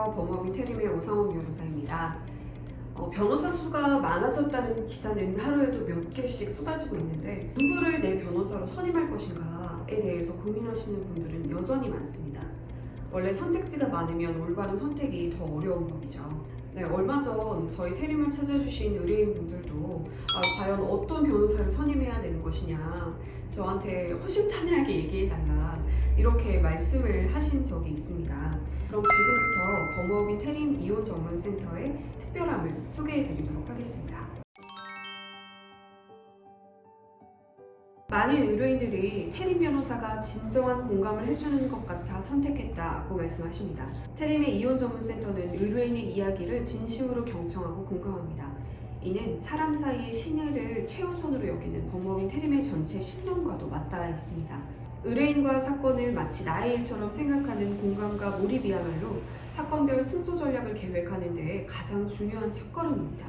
안녕하세요. 법무법인 테림의 오성훈 변호사입니다. 변호사 수가 많아졌다는 기사는 하루에도 몇 개씩 쏟아지고 있는데 누구를 내 변호사로 선임할 것인가에 대해서 고민하시는 분들은 여전히 많습니다. 원래 선택지가 많으면 올바른 선택이 더 어려운 법이죠. 네, 얼마 전 저희 테림을 찾아주신 의뢰인분들도 과연 어떤 변호사를 선임해야 되는 것이냐, 저한테 허심탄회하게 얘기해달라 이렇게 말씀을 하신 적이 있습니다. 그럼 지금부터 법무법인 테림 이혼 전문센터의 특별함을 소개해드리도록 하겠습니다. 많은 의뢰인들이 테림 변호사가 진정한 공감을 해주는 것 같아 선택했다고 말씀하십니다. 테림의 이혼 전문센터는 의뢰인의 이야기를 진심으로 경청하고 공감합니다. 이는 사람 사이의 신뢰를 최우선으로 여기는 법무법인 테림의 전체 신념과도 맞닿아 있습니다. 의뢰인과 사건을 마치 나의 일처럼 생각하는 공감과 몰입이야말로 사건별 승소 전략을 계획하는 데에 가장 중요한 첫걸음입니다.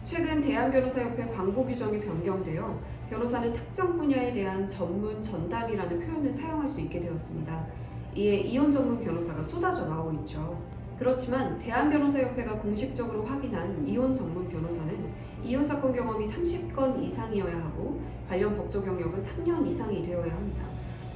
최근 대한변호사협회 광고 규정이 변경되어 변호사는 특정 분야에 대한 전문 전담이라는 표현을 사용할 수 있게 되었습니다. 이에 이혼 전문 변호사가 쏟아져 나오고 있죠. 그렇지만 대한변호사협회가 공식적으로 확인한 이혼 전문 변호사는 이혼 사건 경험이 30건 이상이어야 하고 관련 법조 경력은 3년 이상이 되어야 합니다.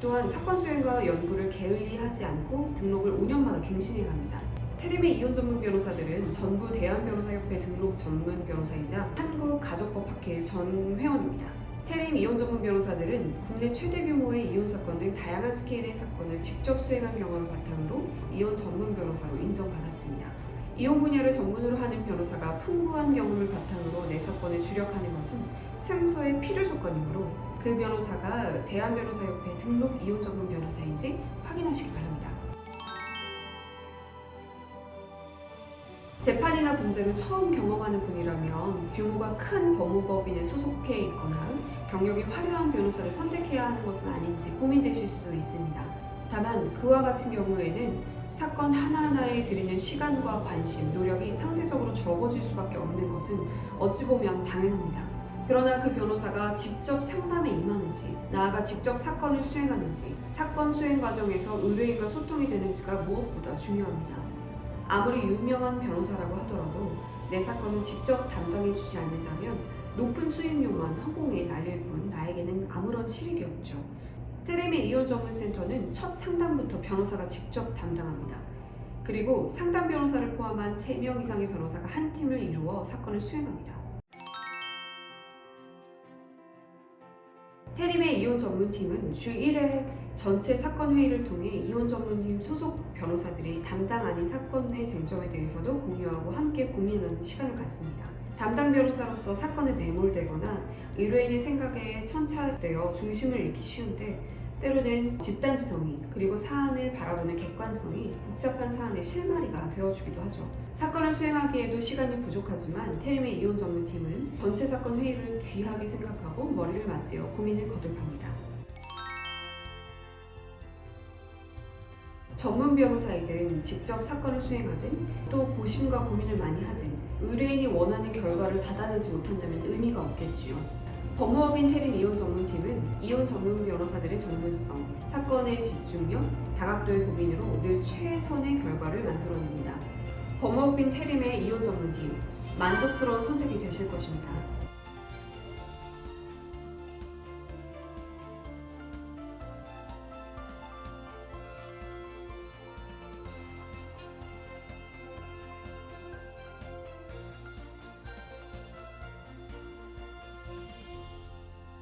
또한 사건 수행과 연구를 게을리하지 않고 등록을 5년마다 갱신해야 합니다. 테림의 이혼 전문 변호사들은 전부 대한변호사협회 등록 전문 변호사이자 한국가족법학회 전 회원입니다. 테림 이혼 전문 변호사들은 국내 최대 규모의 이혼 사건 등 다양한 스케일의 사건을 직접 수행한 경험을 바탕으로 이혼 전문 변호사로 인정받았습니다. 이혼 분야를 전문으로 하는 변호사가 풍부한 경험을 바탕으로 내 사건을 주력하는 것은 승소의 필요 조건이므로 그 변호사가 대한변호사협회 등록 이혼 전문 변호사인지 확인하시기 바랍니다. 재판이나 분쟁을 처음 경험하는 분이라면 규모가 큰 법무법인에 소속해 있거나 경력이 화려한 변호사를 선택해야 하는 것은 아닌지 고민되실 수 있습니다. 다만 그와 같은 경우에는 사건 하나하나에 들이는 시간과 관심, 노력이 상대적으로 적어질 수밖에 없는 것은 어찌 보면 당연합니다. 그러나 그 변호사가 직접 상담에 임하는지, 나아가 직접 사건을 수행하는지, 사건 수행 과정에서 의뢰인과 소통이 되는지가 무엇보다 중요합니다. 아무리 유명한 변호사라고 하더라도 내 사건을 직접 담당해주지 않는다면 높은 수임료만 허공에 날릴 뿐 나에게는 아무런 실익이 없죠. 테림의 이혼 전문센터는 첫 상담부터 변호사가 직접 담당합니다. 그리고 상담 변호사를 포함한 3명 이상의 변호사가 한 팀을 이루어 사건을 수행합니다. 테림의 이혼 전문팀은 주 1회 전체 사건 회의를 통해 이혼 전문팀 소속 변호사들이 담당 아닌 사건의 쟁점에 대해서도 공유하고 함께 고민하는 시간을 갖습니다. 담당 변호사로서 사건에 매몰되거나 의뢰인의 생각에 천착되어 중심을 잃기 쉬운데 때로는 집단지성이 그리고 사안을 바라보는 객관성이 복잡한 사안의 실마리가 되어주기도 하죠. 사건을 수행하기에도 시간이 부족하지만 테림의 이혼 전문팀은 전체 사건 회의를 귀하게 생각하고 머리를 맞대어 고민을 거듭합니다. 전문 변호사이든 직접 사건을 수행하든 또 고심과 고민을 많이 하든 의뢰인이 원하는 결과를 받아내지 못한다면 의미가 없겠지요. 법무법인 테림 이혼 전문팀은 이혼 전문 변호사들의 전문성, 사건의 집중력, 다각도의 고민으로 늘 최선의 결과를 만들어냅니다. 법무법인 테림의 이혼 전문팀, 만족스러운 선택이 되실 것입니다.